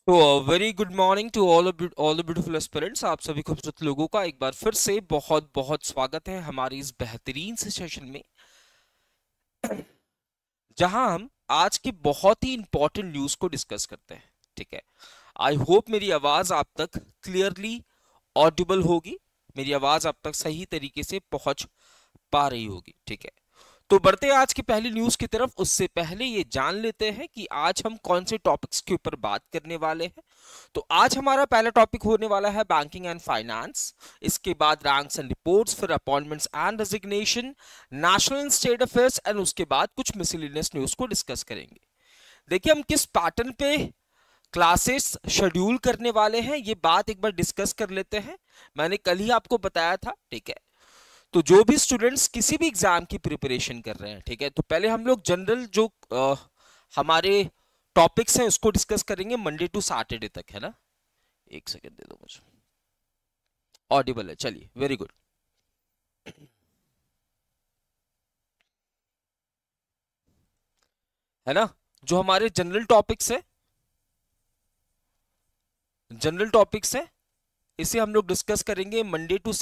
तो very good morning to all the beautiful aspirants. आप सभी खूबसूरत लोगों का एक बार फिर से बहुत बहुत स्वागत है हमारी इस बेहतरीन से सेशन में, जहां हम आज की बहुत ही इंपॉर्टेंट न्यूज को डिस्कस करते हैं। ठीक है, आई होप मेरी आवाज आप तक क्लियरली ऑडिबल होगी, मेरी आवाज आप तक सही तरीके से पहुंच पा रही होगी। ठीक है, तो बढ़ते हैं आज की पहली न्यूज की तरफ। उससे पहले ये जान लेते हैं कि आज हम कौन से टॉपिक्स के ऊपर बात करने वाले हैं। तो आज हमारा पहला टॉपिक होने वाला है बैंकिंग एंड फाइनेंस, इसके बाद रैंक्स एंड रिपोर्ट्स, फिर appointments and resignation, national and state affairs, and उसके बाद कुछ मिसलेनियस न्यूज को डिस्कस करेंगे। देखिए, हम किस पैटर्न पे क्लासेस शेड्यूल करने वाले हैं ये बात एक बार डिस्कस कर लेते हैं। मैंने कल ही आपको बताया था। ठीक है, तो जो भी स्टूडेंट्स किसी भी एग्जाम की प्रिपरेशन कर रहे हैं, ठीक है, तो पहले हम लोग जनरल जो हमारे टॉपिक्स हैं उसको डिस्कस करेंगे मंडे टू सैटरडे तक, है ना। एक सेकंड दे दो मुझे। ऑडिबल है, चलिए, वेरी गुड। है ना, जो हमारे जनरल टॉपिक्स है इसे हम लोग डिस्कस करेंगे मंडे टू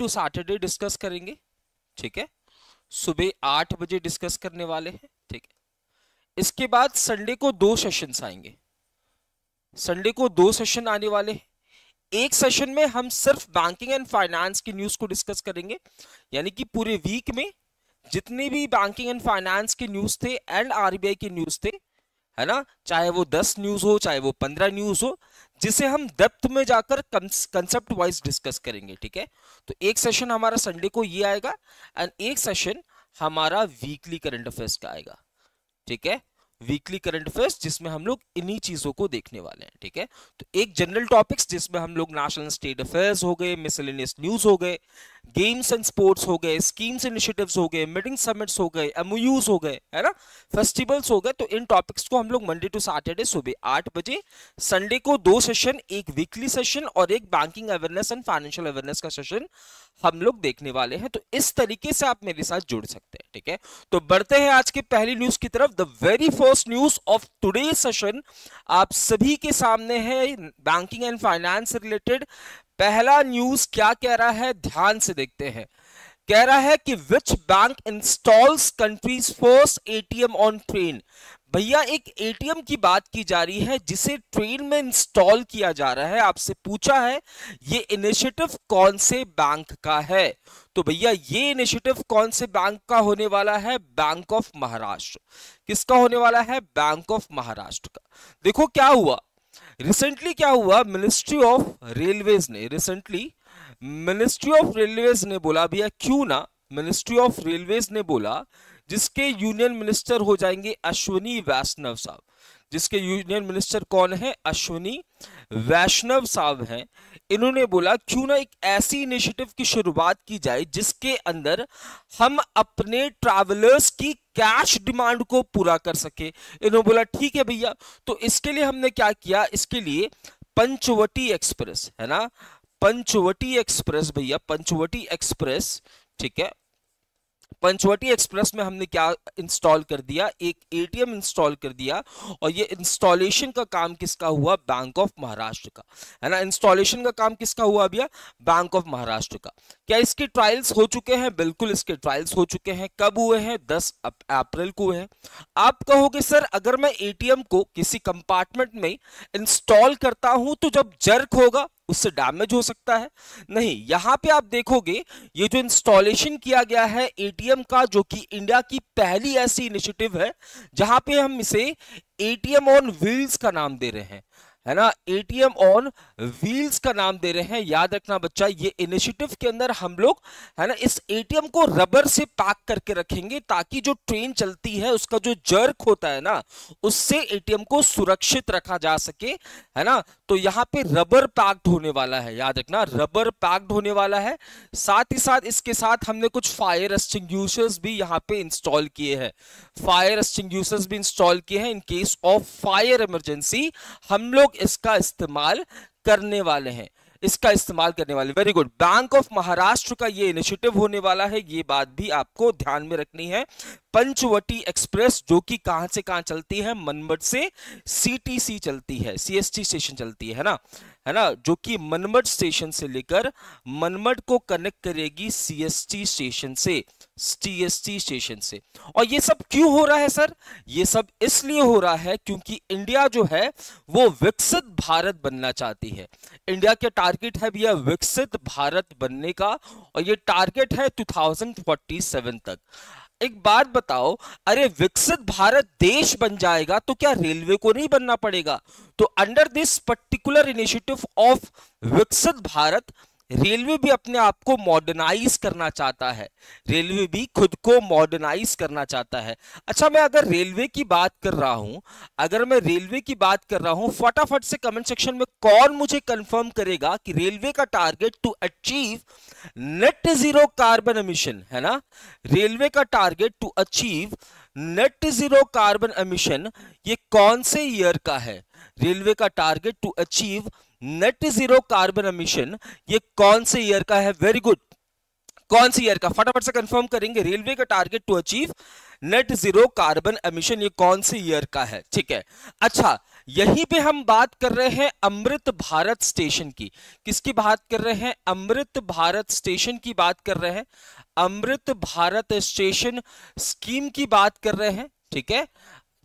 सैटरडे डिस्कस करेंगे। ठीक है, सुबह 8 बजे डिस्कस करने वाले हैं। ठीक है, इसके बाद संडे को दो सेशन आने वाले हैं। एक सेशन में हम सिर्फ बैंकिंग एंड फाइनेंस की न्यूज को डिस्कस करेंगे, यानी कि पूरे वीक में जितने भी बैंकिंग एंड फाइनेंस के न्यूज थे एंड आरबीआई के न्यूज थे, है ना, चाहे वो 10 न्यूज हो चाहे वो 15 न्यूज हो, जिसे हम डेप्थ में जाकर कंसेप्ट वाइज डिस्कस करेंगे। ठीक है, तो एक सेशन हमारा संडे को ये आएगा एंड एक सेशन हमारा वीकली करंट अफेयर्स का आएगा। ठीक है, वीकली करंट अफेयर्स जिसमें हम लोग इन्हीं चीजों को देखने वाले हैं। ठीक है, तो एक जनरल टॉपिक्स जिसमें हम लोग नेशनल स्टेट अफेयर्स हो गए, मिसलेनियस न्यूज हो गए, गेम्स एंड स्पोर्ट्स हो गए, स्कीम्स इनिशिएटिव्स हो गए, मीटिंग समिट्स हो गए, एमओयूज हो गए, है ना, फेस्टिवल्स हो गए। तो इन टॉपिक्स को हम लोग मंडे टू सैटरडे सुबह 8 बजे, संडे को दो सेशन, एक वीकली सेशन और एक banking awareness and financial awareness का सेशन हम लोग देखने वाले हैं। तो इस तरीके से आप मेरे साथ जुड़ सकते हैं। ठीक है, तो बढ़ते हैं आज की पहली न्यूज की तरफ। The very first news of today session आप सभी के सामने है, बैंकिंग एंड फाइनेंस से रिलेटेड। पहला न्यूज क्या कह रहा है, ध्यान से देखते हैं। कह रहा है कि which bank installs countries first ATM on train. भैया, एक एटीएम की बात की जा रही है जिसे ट्रेन में इंस्टॉल किया जा रहा है। आपसे पूछा है ये इनिशिएटिव कौन से बैंक का है। तो भैया, ये इनिशिएटिव कौन से बैंक का होने वाला है, बैंक ऑफ महाराष्ट्र। किसका होने वाला है, बैंक ऑफ महाराष्ट्र का। देखो क्या हुआ रिसेंटली, क्या हुआ, मिनिस्ट्री ऑफ रेलवेज ने बोला, भैया क्यों ना, मिनिस्ट्री ऑफ रेलवेज ने बोला, जिसके यूनियन मिनिस्टर हो जाएंगे अश्विनी वैष्णव साहब। जिसके यूनियन मिनिस्टर कौन है, अश्विनी वैष्णव साहब हैं। इन्होंने बोला क्यों ना एक ऐसी इनिशिएटिव की शुरुआत की जाए जिसके अंदर हम अपने ट्रैवलर्स की कैश डिमांड को पूरा कर सके। इन्होंने बोला ठीक है भैया, तो इसके लिए हमने क्या किया, इसके लिए पंचवटी एक्सप्रेस, है ना, पंचवटी एक्सप्रेस भैया, पंचवटी एक्सप्रेस। ठीक है, पंचवटी एक्सप्रेस में हमने क्या इंस्टॉल कर दिया, एक एटीएम इंस्टॉल कर दिया। और ये इंस्टॉलेशन का काम किसका हुआ, बैंक ऑफ महाराष्ट्र का, है ना। इंस्टॉलेशन का काम किसका हुआ भैया, बैंक ऑफ महाराष्ट्र का। क्या इसके ट्रायल्स हो चुके हैं, बिल्कुल इसके ट्रायल्स हो चुके हैं। कब हुए हैं, 10 अप्रैल को हुए हैं। आप कहोगे सर अगर मैं एटीएम को किसी कंपार्टमेंट में इंस्टॉल करता हूं तो जब जर्क होगा उससे डैमेज हो सकता है। नहीं, यहां पे आप देखोगे ये जो इंस्टॉलेशन किया गया है एटीएम का, जो कि इंडिया की पहली ऐसी इनिशिएटिव है जहां पे हम इसे एटीएम ऑन व्हील्स का नाम दे रहे हैं, है ना, एटीएम ऑन व्हील्स का नाम दे रहे हैं। याद रखना बच्चा, ये इनिशिएटिव के अंदर हम लोग, है ना, इस एटीएम को रबर से पैक करके रखेंगे ताकि जो ट्रेन चलती है उसका जो जर्क होता है ना, उससे एटीएम को सुरक्षित रखा जा सके, है ना। तो यहाँ पे रबर पैक्ड होने वाला है, याद रखना, रबर पैक्ड होने वाला है। साथ ही साथ इसके साथ हमने कुछ फायर एक्सटिंग्विशर्स भी यहाँ पे इंस्टॉल किए हैं, फायर एक्सटिंग्विशर्स भी इंस्टॉल किए हैं। In case of fire emergency हम लोग इसका इस्तेमाल करने वाले हैं, इसका इस्तेमाल करने वाले। Very good, bank of Maharashtra का ये इनिशिएटिव होने वाला है, ये बात भी आपको ध्यान में रखनी है। पंचवटी एक्सप्रेस, जो कि कहां से कहां चलती है, मनमट से सीटीसी चलती है, सीएसटी स्टेशन चलती है ना, है ना, जो कि मनमट स्टेशन से लेकर मनमट को कनेक्ट करेगी सीएसटी स्टेशन से, टीएसटी स्टेशन से। और ये सब क्यों हो रहा है सर? ये सब इसलिए हो रहा है क्योंकि इंडिया जो है वो विकसित भारत बनना चाहती है। इंडिया के टारगेट है भैया विकसित भारत बनने का, और ये टारगेट है 2047 तक। एक बात बताओ, अरे विकसित भारत देश बन जाएगा तो क्या रेलवे को नहीं बनना पड़ेगा? तो under this particular initiative of विकसित भारत, रेलवे भी अपने आप को मॉडर्नाइज करना चाहता है, रेलवे भी खुद को मॉडर्नाइज करना चाहता है। अच्छा, मैं अगर रेलवे की बात कर रहा हूं, अगर मैं रेलवे की बात कर रहा हूं, फटाफट से कमेंट सेक्शन में कौन मुझे कंफर्म करेगा कि रेलवे का target to achieve net zero carbon emission, है ना, रेलवे का target to achieve net zero carbon emission ये कौन से ईयर का है? रेलवे का target to achieve net zero carbon emission ये कौन से ईयर का है? वेरी गुड, कौन सी ईयर का? फटाफट से कंफर्म करेंगे। रेलवे का target to achieve net zero carbon emission ये कौन से ईयर का है? ठीक है। अच्छा, यहीं पे हम बात कर रहे हैं अमृत भारत स्टेशन की। किसकी बात कर रहे हैं? अमृत भारत स्टेशन की बात कर रहे हैं, अमृत भारत स्टेशन स्कीम की बात कर रहे हैं। ठीक है,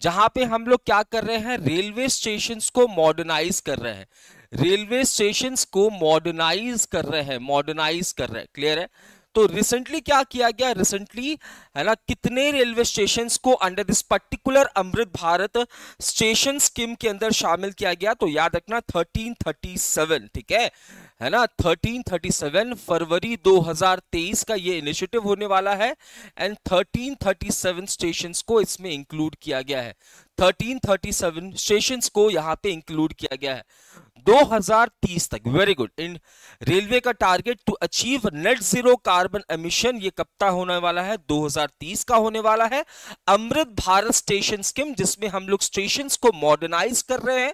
जहां पे हम लोग क्या कर रहे हैं, रेलवे स्टेशंस को मॉडर्नाइज कर रहे हैं, रेलवे स्टेशंस को मॉडर्नाइज कर रहे हैं, मॉडर्नाइज कर रहे हैं। क्लियर है? तो रिसेंटली क्या किया गया, रिसेंटली, है ना, कितने रेलवे स्टेशंस को under this particular Amrit Bharat station scheme के अंदर शामिल किया गया? तो याद रखना 1337, ठीक है ना, 1337 फरवरी 2023 का ये इनिशिएटिव होने वाला है, एंड 1337 स्टेशंस को इसमें इंक्लूड किया गया है, 1337 स्टेशंस को यहां पे इंक्लूड किया गया है 2030 तक। Very good. इन रेलवे का target to achieve net zero carbon emission ये कब तक होने वाला है? 2030 का होने वाला है। अमृत भारत स्टेशन स्कीम, जिसमें हम लोग स्टेशंस को मॉडर्नाइज कर रहे हैं,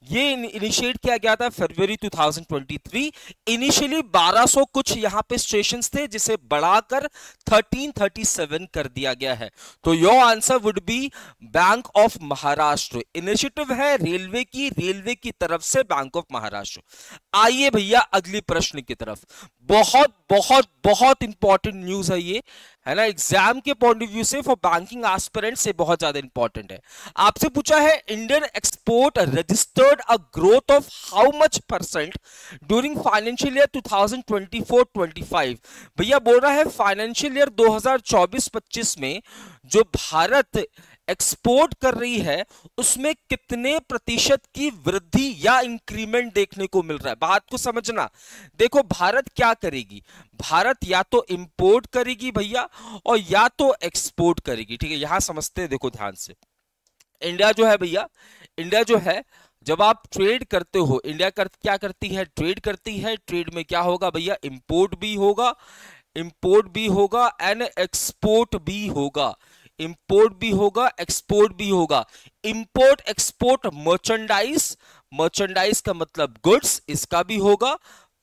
ये इनिशिएट किया गया था फरवरी 2023। इनिशियली 1200 कुछ यहाँ पे स्टेशंस थे, जिसे बढ़ाकर 1337 कर दिया गया है। तो your answer would be bank of Maharashtra. Initiative है रेलवे की तरफ से बैंक ऑफ महाराष्ट्र। आइए भैया अगली प्रश्न की तरफ। बहुत बहुत बहुत इंपॉर्टेंट न्यूज है ये, है ना, एग्जाम के पॉइंट ऑफ व्यू से, फॉर बैंकिंग एस्पिरेंट से बहुत ज्यादा इंपॉर्टेंट है। आपसे पूछा है Indian export registered a growth of how much percent during financial year 2024-25। भैया बोल रहा है फाइनेंशियल ईयर 2024-25 में जो भारत एक्सपोर्ट कर रही है उसमें कितने प्रतिशत की वृद्धि या इंक्रीमेंट देखने को मिल रहा है? बात को समझना। देखो, भारत क्या करेगी, भारत या तो इंपोर्ट करेगी भैया, और या तो एक्सपोर्ट करेगी। ठीक है, यहां समझते हैं, देखो ध्यान से। इंडिया जो है भैया, इंडिया जो है, जब आप ट्रेड करते हो, इंडिया क्या करती है? ट्रेड करती है। ट्रेड में क्या होगा भैया? इंपोर्ट भी होगा, इंपोर्ट भी होगा एंड एक्सपोर्ट भी होगा, इंपोर्ट भी होगा, एक्सपोर्ट भी होगा। इंपोर्ट एक्सपोर्ट मर्चेंडाइज, मर्चेंडाइज का मतलब गुड्स, इसका भी होगा,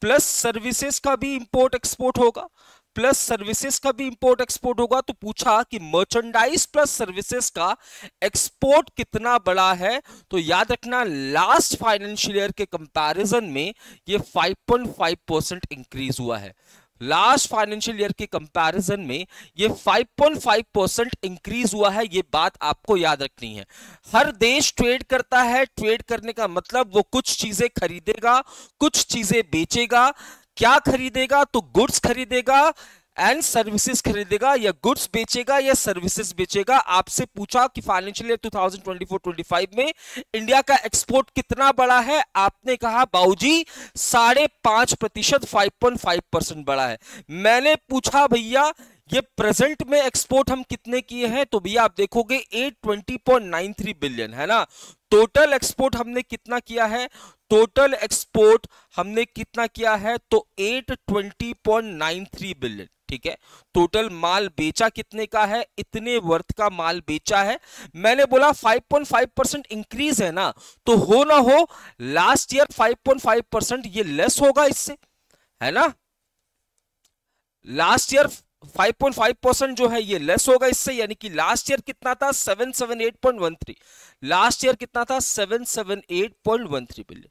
प्लस सर्विसेज का भी इंपोर्ट एक्सपोर्ट होगा, प्लस सर्विसेज का भी इंपोर्ट एक्सपोर्ट होगा। तो पूछा कि मर्चेंडाइज प्लस सर्विसेज का एक्सपोर्ट कितना बड़ा है? तो याद रखना लास्ट फाइनेंशियल ईयर के कंपैरिजन में ये 5.5% इंक्रीज हुआ है। लास्ट फाइनेंशियल ईयर के कंपैरिजन में ये 5.5% इंक्रीज हुआ है। ये बात आपको याद रखनी है। हर देश ट्रेड करता है, ट्रेड करने का मतलब वो कुछ चीजें खरीदेगा, कुछ चीजें बेचेगा। क्या खरीदेगा? तो गुड्स खरीदेगा एंड सर्विसेज खरीदेगा, या गुड्स बेचेगा या सर्विसेज बेचेगा। आपसे पूछा कि फाइनेंशियल ईयर 2024-25 में इंडिया का एक्सपोर्ट कितना बड़ा है? आपने कहा बाबूजी 5.5%, 5.5% बड़ा है। मैंने पूछा भैया ये प्रेजेंट में एक्सपोर्ट हम कितने किए हैं? तो भैया आप देखोगे 820.93 बिलियन, है ना। टोटल एक्सपोर्ट हमने कितना किया है? टोटल एक्सपोर्ट हमने कितना किया है? तो 820.93 बिलियन। ठीक है, टोटल माल बेचा कितने का है? इतने वर्थ का माल बेचा है। मैंने बोला 5.5% इंक्रीज है ना, तो हो ना हो लास्ट ईयर 5.5% ये लेस होगा इससे, है ना। लास्ट ईयर 5.5% जो है ये लेस होगा इससे, यानी कि लास्ट ईयर कितना था 778.13, लास्ट ईयर कितना था 778.13 बिलियन।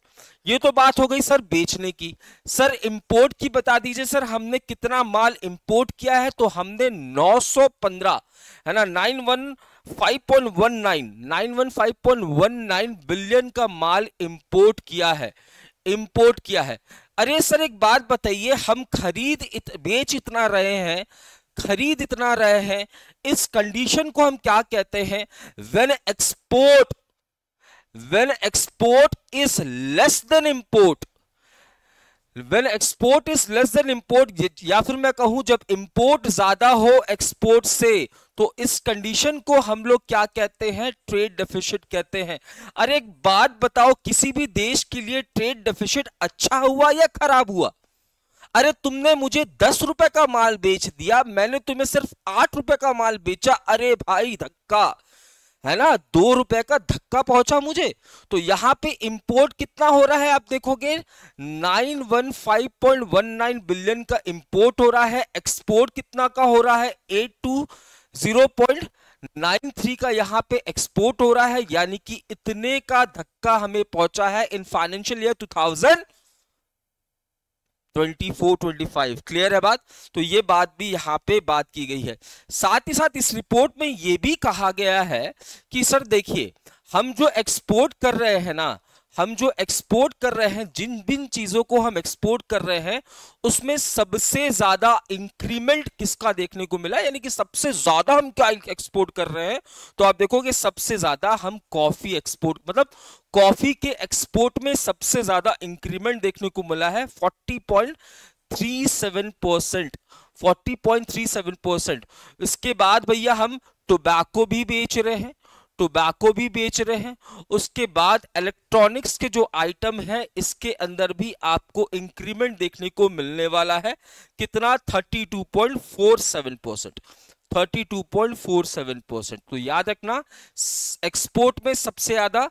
ये तो बात हो गई सर बेचने की। सर इंपोर्ट की बता दीजिए सर, हमने कितना माल इंपोर्ट किया है? तो हमने 915 है ना, 915.19 बिलियन का माल इंपोर्ट किया है, इंपोर्ट किया है। अरे सर एक बात बताइए, हम बेच इतना रहे हैं, खरीद इतना रहे हैं, इस कंडीशन को हम क्या कहते हैं? When export is less than import, when export is less than import, या फिर मैं कहूं जब इंपोर्ट ज्यादा हो एक्सपोर्ट से, तो इस कंडीशन को हम लोग क्या कहते हैं? ट्रेड डेफिसिट कहते हैं। अरे एक बात बताओ, किसी भी देश के लिए ट्रेड डेफिसिट अच्छा हुआ या खराब हुआ? अरे तुमने मुझे 10 रुपए का माल बेच दिया, मैंने तुम्हें सिर्फ 8 रुपए का माल बेचा, अरे भाई धक्का है ना, 2 रुपए का धक्का पहुंचा मुझे। तो यहां पे इंपोर्ट कितना हो रहा है आप देखोगे, 915.19 बिलियन का इंपोर्ट हो रहा है, एक्सपोर्ट कितना का हो रहा है, 820.93 का यहां पे एक्सपोर्ट हो रहा है, यानी कि इतने का धक्का हमें पहुंचा है इन फाइनेंशियल ईयर 2024-25। क्लियर है बात? तो ये बात भी यहां पे बात की गई है। साथ ही साथ इस रिपोर्ट में ये भी कहा गया है कि सर देखिए, हम जो एक्सपोर्ट कर रहे हैं ना, हम जो एक्सपोर्ट कर रहे हैं, जिन जिन चीजों को हम एक्सपोर्ट कर रहे हैं, उसमें सबसे ज्यादा इंक्रीमेंट किसका देखने को मिला, यानी कि सबसे ज्यादा हम क्या एक्सपोर्ट कर रहे हैं? तो आप देखोगे सबसे ज्यादा हम कॉफी एक्सपोर्ट, मतलब कॉफी के एक्सपोर्ट में सबसे ज्यादा इंक्रीमेंट देखने को मिला है, 40.37%, 40.37%। इसके बाद भैया हम टोबैको भी बेच रहे हैं, टोबैको भी बेच रहे हैं। उसके बाद इलेक्ट्रॉनिक्स के जो आइटम है, इसके अंदर भी आपको इंक्रीमेंट देखने को मिलने वाला है, कितना? 32.47%, 32.47%। तो याद रखना, एक्सपोर्ट में सबसे ज्यादा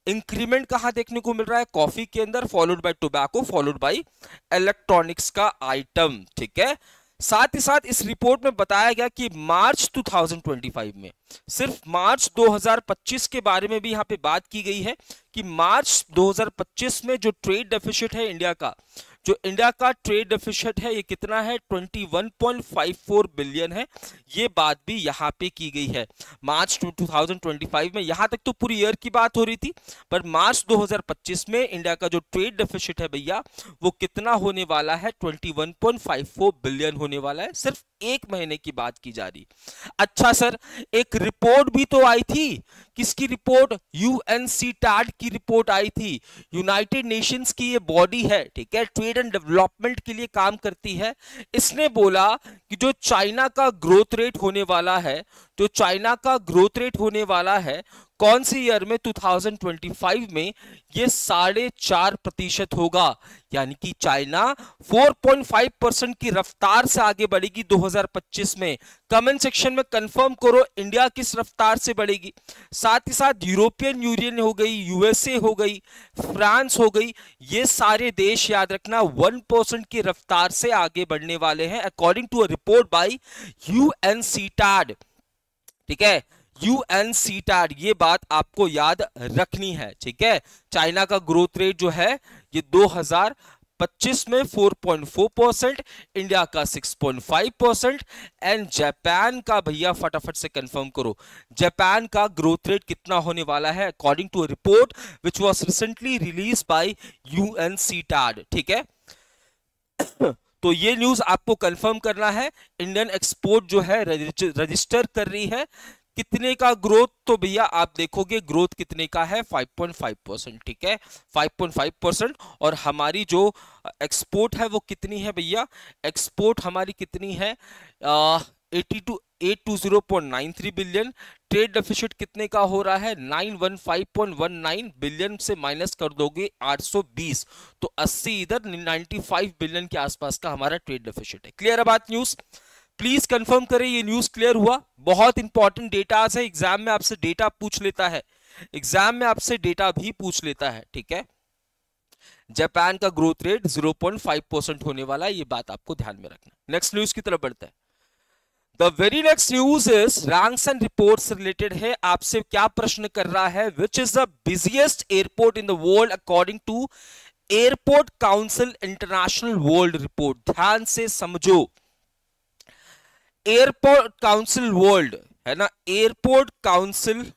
इंक्रीमेंट कहां देखने को मिल रहा है? कॉफी के अंदर, followed by tobacco, followed by electronics का आइटम। ठीक है। साथ ही साथ इस रिपोर्ट में बताया गया कि मार्च 2025 में, सिर्फ मार्च 2025 के बारे में भी यहां पे बात की गई है कि मार्च 2025 में जो ट्रेड डेफिसिट है इंडिया का, जो इंडिया का ट्रेड डेफिसिट है, ये कितना है? 21.54 बिलियन है। ये बात भी यहां पे की गई है मार्च 2025 में। यहां तक तो पूरी ईयर की बात हो रही थी, पर मार्च 2025 में इंडिया का जो ट्रेड डेफिसिट है भैया, वो कितना होने वाला है? 21.54 बिलियन होने वाला है। सिर्फ एक महीने की बात की जा रही। अच्छा सर, एक रिपोर्ट भी तो आई थी, किसकी रिपोर्ट? यूएनसीटैड की रिपोर्ट आई थी। यूनाइटेड नेशंस की ये बॉडी है, ठीक है, ट्रेड एंड डेवलपमेंट के लिए काम करती है। इसने बोला कि जो चाइना का ग्रोथ रेट होने वाला है, जो चाइना का ग्रोथ रेट होने वाला है, कौन सी ईयर में? 2025 में, ये 4.5% होगा, यानी कि चाइना 4.5% की रफ्तार से आगे बढ़ेगी 2025 में। कमेंट सेक्शन में कंफर्म करो इंडिया किस रफ्तार से बढ़ेगी। साथ ही साथ यूरोपियन यूनियन हो गई, यूएसए हो गई, फ्रांस हो गई, ये सारे देश याद रखना 1% की रफ्तार से आगे बढ़ने वाले हैं, according to a report by UNCTAD. ठीक है, यूएनसीटैड, ये बात आपको याद रखनी है। ठीक है, चाइना का ग्रोथ रेट जो है ये 2025 में 4.4%, इंडिया का 6.5%, एंड जापान का भैया फटाफट से कंफर्म करो, जापान का ग्रोथ रेट कितना होने वाला है, according to a report which was recently release by UNCTAD. ठीक है, तो ये न्यूज आपको कंफर्म करना है। इंडियन एक्सपोर्ट जो है रजिस्टर कर रही है कितने का ग्रोथ? तो भैया आप देखोगे ग्रोथ कितने का है? 5.5%। ठीक है, 5.5%। और हमारी जो एक्सपोर्ट है वो कितनी है भैया? एक्सपोर्ट हमारी कितनी है? 820.93 बिलियन। ट्रेड डेफिसिट कितने का हो रहा है? 915.19 बिलियन से माइनस कर दोगे 820, तो 80 इधर 95 बिलियन के आसपास का हमारा ट्रेड डेफिसिट है। क्लियर है बात? न्यूज प्लीज कंफर्म करें ये न्यूज क्लियर हुआ। बहुत इंपॉर्टेंट डेटा है, एग्जाम में आपसे डेटा पूछ लेता है, एग्जाम में आपसे डेटा भी पूछ लेता है। ठीक है, जापान का ग्रोथ रेट 0.5% होने वाला है, ये बात आपको ध्यान में रखना। नेक्स्ट न्यूज की तरफ बढ़ते हैं। The very next news is ranks and reports related है। आपसे क्या प्रश्न कर रहा है, which is the busiest airport in the world according to airport council international world report. ध्यान से समझो, एयरपोर्ट काउंसिल वर्ल्ड है ना, एयरपोर्ट काउंसिल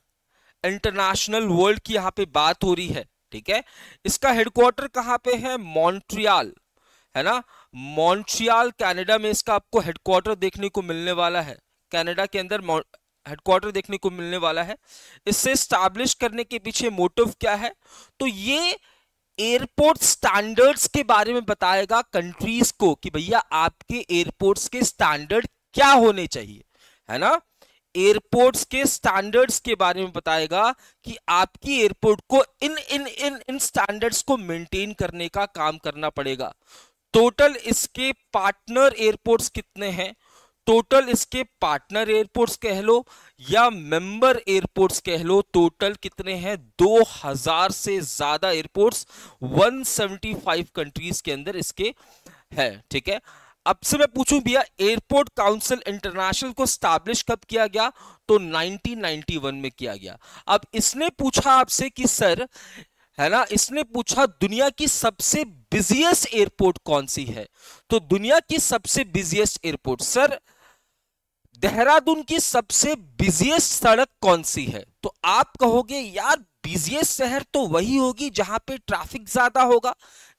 इंटरनेशनल वर्ल्ड की यहां पे बात हो रही है, ठीक है। इसका हेडक्वार्टर कहां पे है, मॉन्ट्रियल, है ना, मॉन्ट्रियल कनाडा में इसका आपको हेडक्वार्टर देखने को मिलने वाला है। कनाडा के अंदर हेडक्वार्टर देखने को मिलने वाला है। इससे स्टैब्लिश करने के पीछे मोटिव क्या है, तो ये एयरपोर्ट स्टैंडर्ड्स के बारे में बताएगा कंट्रीज को कि भैया आपके एयरपोर्ट्स के स्टैंडर्ड क्या होने चाहिए, है ना। एयरपोर्ट्स के स्टैंडर्ड्स के बारे में बताएगा कि आपकी एयरपोर्ट को इन इन इन इन स्टैंडर्ड्स को मेंटेन करने का काम करना पड़ेगा। टोटल इसके पार्टनर एयरपोर्ट्स कितने हैं, टोटल इसके पार्टनर एयरपोर्ट्स कह लो या मेंबर एयरपोर्ट्स कह लो, टोटल कितने हैं, 2000 से ज्यादा एयरपोर्ट्स 175 कंट्रीज के अंदर इसके है, ठीक है। अब से मैं पूछूं भैया एयरपोर्ट काउंसिल इंटरनेशनल को स्टैब्लिश कब किया गया, तो 1991 में किया गया। अब इसने पूछा आपसे कि सर, है ना, इसने पूछा दुनिया की सबसे बिजिएस्ट एयरपोर्ट कौन सी है, तो दुनिया की सबसे बिजिएस्ट एयरपोर्ट, सर देहरादून की सबसे बिजिएस्ट सड़क कौन सी है, तो आप कहोगे यार बिजिएस्ट शहर तो वही होगी जहां पे ट्रैफिक ज्यादा होगा,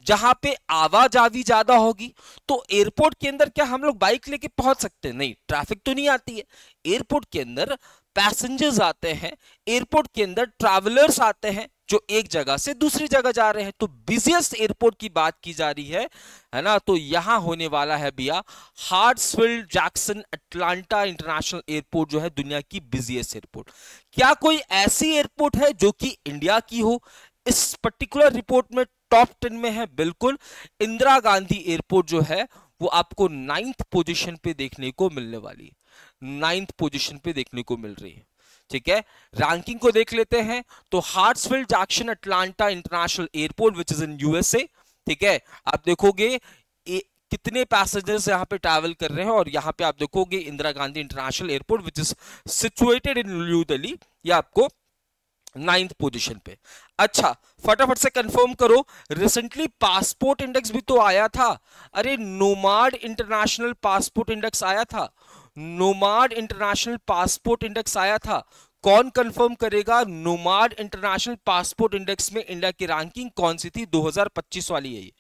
जहां पे आवाजावी ज्यादा होगी। तो एयरपोर्ट के अंदर क्या हम लोग बाइक लेके पहुंच सकते हैं, नहीं, ट्रैफिक तो नहीं आती है। एयरपोर्ट के अंदर पैसेंजर्स आते हैं, एयरपोर्ट के अंदर ट्रैवलर्स आते हैं जो एक जगह से दूसरी जगह जा रहे हैं। तो बिजिएस्ट एयरपोर्ट की बात की जा रही है ना, तो यहां होने वाला है भैया हार्ट्सफील्ड जैक्सन अटलांटा इंटरनेशनल एयरपोर्ट जो है दुनिया की बिजिएस्ट एयरपोर्ट। क्या कोई ऐसी एयरपोर्ट है जो कि इंडिया की हो, इस पर्टिकुलर रिपोर्ट में टॉप 10 में है, बिल्कुल इंदिरा गांधी एयरपोर्ट जो है वो आपको 9th पोजीशन पे देखने को मिलने वाली है, 9th पोजीशन पे देखने को मिल रही है, ठीक है। रैंकिंग को देख लेते हैं, तो Hartsfield Jackson Atlanta international airport which is in USA, ठीक है। आप देखोगे कितने पैसेंजर्स यहां पे ट्रैवल कर रहे हैं, और यहां पे आप देखोगे Indira Gandhi international airport which is situated in new Delhi, ये आपको 9th पोजीशन पे। अच्छा फटाफट से कंफर्म करो, रिसेंटली पासपोर्ट इंडेक्स भी तो आया था, अरे नोमाड इंटरनेशनल पासपोर्ट इंडेक्स आया था, नोमाड इंटरनेशनल पासपोर्ट इंडेक्स आया था। कौन कंफर्म करेगा नोमाड इंटरनेशनल पासपोर्ट इंडेक्स में इंडिया की रैंकिंग कौन सी थी, 2025 वाली है ये।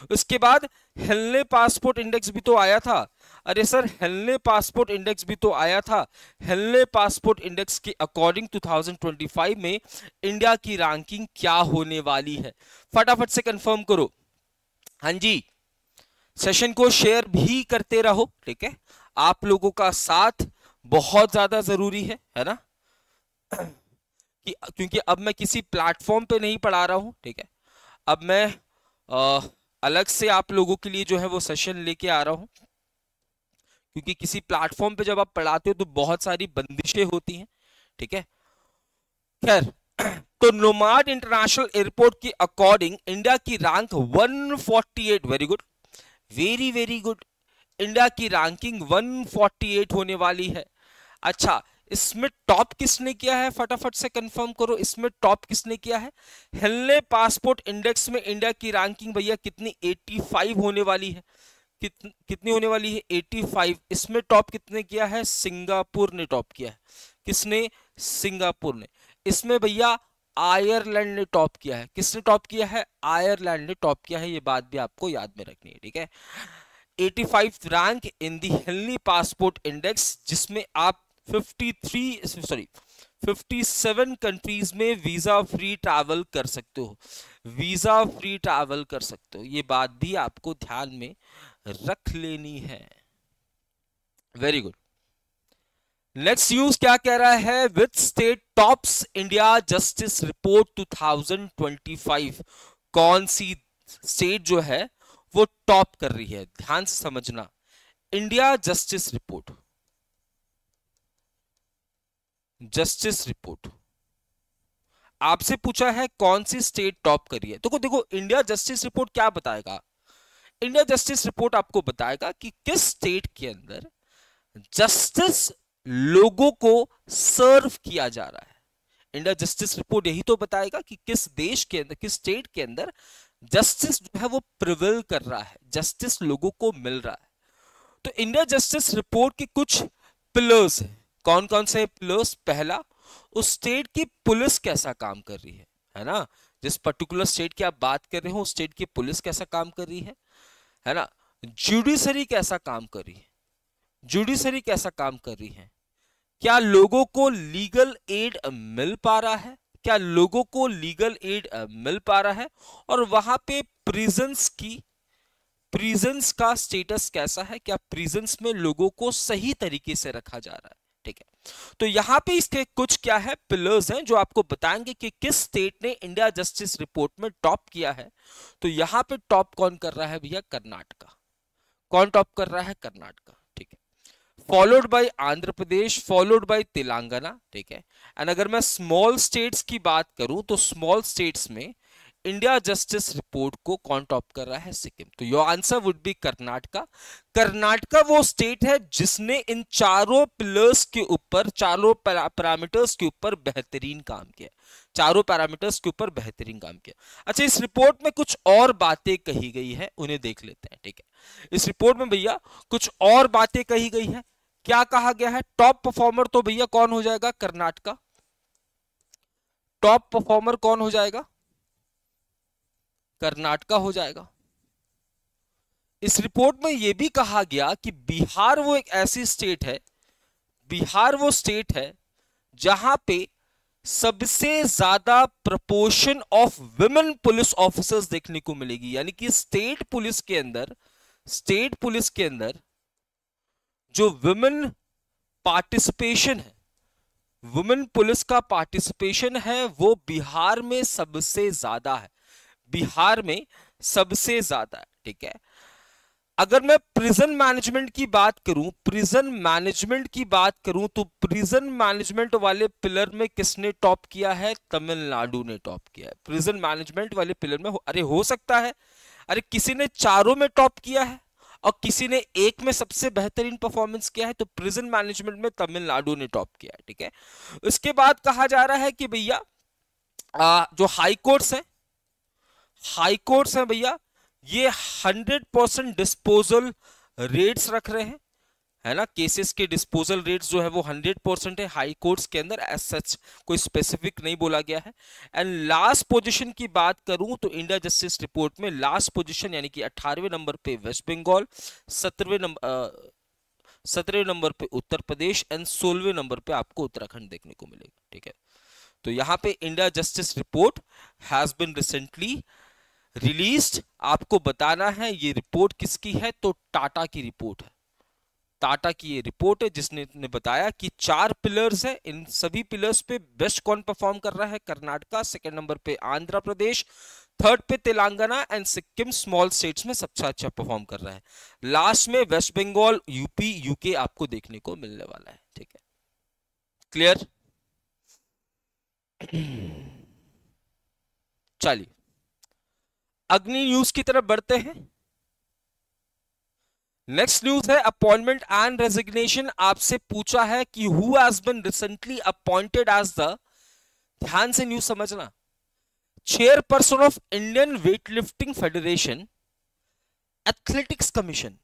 उसके बाद हेलने पासपोर्ट इंडेक्स भी तो आया था, अरे सर हेलने पासपोर्ट इंडेक्स भी तो आया था। हेलने पासपोर्ट इंडेक्स के अकॉर्डिंग 2025 में इंडिया की रैंकिंग क्या होने वाली है, फटाफट से कंफर्म करो। हाँ जी, सेशन को शेयर भी करते रहो, ठीक है, आप लोगों का साथ बहुत ज्यादा जरूरी है ना, क्योंकि अब मैं किसी प्लेटफॉर्म पे नहीं पढ़ा रहा हूं, ठीक है। अब मैं अलग से आप लोगों के लिए जो है वो सेशन लेके आ रहा हूं, क्योंकि किसी प्लेटफॉर्म पे जब आप पढ़ाते हो तो बहुत सारी बंदिशें होती हैं, ठीक है। खैर, तो नोमाड इंटरनेशनल एयरपोर्ट के अकॉर्डिंग इंडिया की rank 148, very good, very very good, India की रैंकिंग 148 होने वाली है। अच्छा इसमें टॉप किसने किया है, फटाफट से कंफर्म करो, इसमें टॉप किसने किया है। हेलने पासपोर्ट इंडेक्स में इंडिया की रैंकिंग भैया कितनी, 85 होने वाली है, कितनी होने वाली है, 85। इसमें टॉप कितने किया है, सिंगापुर ने टॉप किया है, किसने, सिंगापुर ने। इसमें भैया आयरलैंड ने टॉप किया है, किसने टॉप किया है, आयरलैंड ने टॉप किया है, ये बात भी आपको याद में रखनी है, ठीक है। 85 रैंक इन दी हेलनी पासपोर्ट इंडेक्स, जिसमें आप 57 कंट्रीज में वीजा फ्री ट्रैवल कर सकते हो, वीजा फ्री ट्रैवल कर सकते हो, ये बात भी आपको ध्यान में रख लेनी है। Very good. नेक्स्ट न्यूज क्या कह रहा है, which state tops India justice report 2025, कौन सी स्टेट जो है वो टॉप कर रही है, ध्यान से समझना, India justice report, justice report आपसे पूछा है कौन सी स्टेट टॉप करी है। तो देखो इंडिया जस्टिस रिपोर्ट क्या बताएगा, इंडिया जस्टिस रिपोर्ट आपको बताएगा कि किस स्टेट के अंदर जस्टिस लोगों को सर्व किया जा रहा है। इंडिया जस्टिस रिपोर्ट यही तो बताएगा कि किस देश के अंदर, किस स्टेट के अंदर जस्टिस जो है वो प्रिवेल कर रहा है, जस्टिस लोगों को मिल रहा है। तो इंडिया जस्टिस रिपोर्ट के कुछ पिलर्स हैं। कौन कौन से पिलर्स? पहला, उस स्टेट की पुलिस कैसा काम कर रही है ना, जिस पर्टिकुलर स्टेट की आप बात कर रहे हो उस स्टेट की पुलिस कैसा काम कर रही है ना। जुडिशरी कैसा काम कर रही है, जुडिशरी कैसा काम कर रही है, क्या लोगों को लीगल एड मिल पा रहा है, क्या लोगों को लीगल एड मिल पा रहा है, और वहां पे प्रिजन्स का स्टेटस कैसा है, क्या प्रिजन्स में लोगों को सही तरीके से रखा जा रहा है। ठीक है, तो यहां पे इसके कुछ क्या है पिलर्स हैं जो आपको बताएंगे कि किस स्टेट ने इंडिया जस्टिस रिपोर्ट में टॉप किया है। तो यहां पे टॉप कौन कर रहा है भैया? कर्नाटका। कौन टॉप कर रहा है? कर्नाटका। ठीक है, followed by Andhra Pradesh, followed by Telangana. ठीक है, एंड अगर मैं स्मॉल स्टेट्स की बात करूं तो स्मॉल स्टेट्स में इंडिया जस्टिस रिपोर्ट को कौन टॉप कर रहा है? सिक्किम। तो your answer would be Karnataka. Karnataka वो स्टेट है जिसने इन चारों पिलर्स के ऊपर, चारों पैरामीटर्स के ऊपर बेहतरीन काम किया, चारों पैरामीटर्स के ऊपर बेहतरीन काम किया। अच्छा, इस रिपोर्ट में कुछ और बातें कही गई है, उन्हें देख लेते हैं। ठीक है, इस रिपोर्ट में भैया कुछ और बातें कही गई है। क्या कहा गया है? टॉप परफॉर्मर तो भैया कौन हो जाएगा? कर्नाटका। टॉप परफॉर्मर कौन हो जाएगा? कर्नाटका हो जाएगा। इस रिपोर्ट में यह भी कहा गया कि बिहार वो एक ऐसी स्टेट है, बिहार वो स्टेट है जहां पे सबसे ज्यादा proportion of women police officers देखने को मिलेगी। यानी कि स्टेट पुलिस के अंदर, स्टेट पुलिस के अंदर जो विमेन पार्टिसिपेशन है, वुमेन पुलिस का पार्टिसिपेशन है, वो बिहार में सबसे ज्यादा है, बिहार में सबसे ज्यादा है। ठीक है, अगर मैं प्रिजन मैनेजमेंट की बात करूं, प्रिजन मैनेजमेंट की बात करूं तो प्रिजन मैनेजमेंट वाले पिलर में किसने टॉप किया है? तमिलनाडु ने टॉप किया है। प्रिजन मैनेजमेंट वाले पिलर में अरे हो सकता है, अरे किसी ने चारों में टॉप किया है और किसी ने एक में सबसे बेहतरीन परफॉर्मेंस किया है, तो प्रिजन मैनेजमेंट में तमिलनाडु ने टॉप किया है। ठीक है, उसके बाद कहा जा रहा है कि भैया जो हाई कोर्ट्स हैं, हाई कोर्ट्स हैं भैया, ये 100% डिस्पोजल रेट्स रख रहे हैं, है ना। केसेस के डिस्पोजल रेट्स जो है वो 100% है हाई कोर्ट्स के अंदर, एज सच कोई स्पेसिफिक नहीं बोला गया है। एंड लास्ट पोजीशन की बात करूं तो इंडिया जस्टिस रिपोर्ट में लास्ट पोजीशन यानी कि 18वें नंबर पे वेस्ट बंगाल, 17वें नंबर पे उत्तर प्रदेश एंड 16वें नंबर पे आपको उत्तराखंड देखने को मिलेगा। ठीक है, तो यहां पे India justice report has been recently released. आपको बताना है ये रिपोर्ट किसकी है, तो टाटा की रिपोर्ट है, टाटा की ये रिपोर्ट है जिसने ने बताया कि 4 पिलर्स है, इन सभी पिलर्स पे बेस्ट कौन परफॉर्म कर रहा है? कर्नाटका, सेकंड नंबर पे आंध्र प्रदेश, थर्ड पे Telangana and Sikkim small states में सबसे अच्छा परफॉर्म कर रहा है। लास्ट में वेस्ट बंगाल, यूपी, यूके आपको देखने को मिलने वाला है। ठीक है, क्लियर? चलिए अग्नि न्यूज की तरफ बढ़ते हैं। नेक्स्ट न्यूज है अपॉइंटमेंट एंड रेजिग्नेशन। आपसे पूछा है कि who has been recently appointed as the, ध्यान से न्यूज समझना, chairperson of Indian weightlifting federation athletics commission.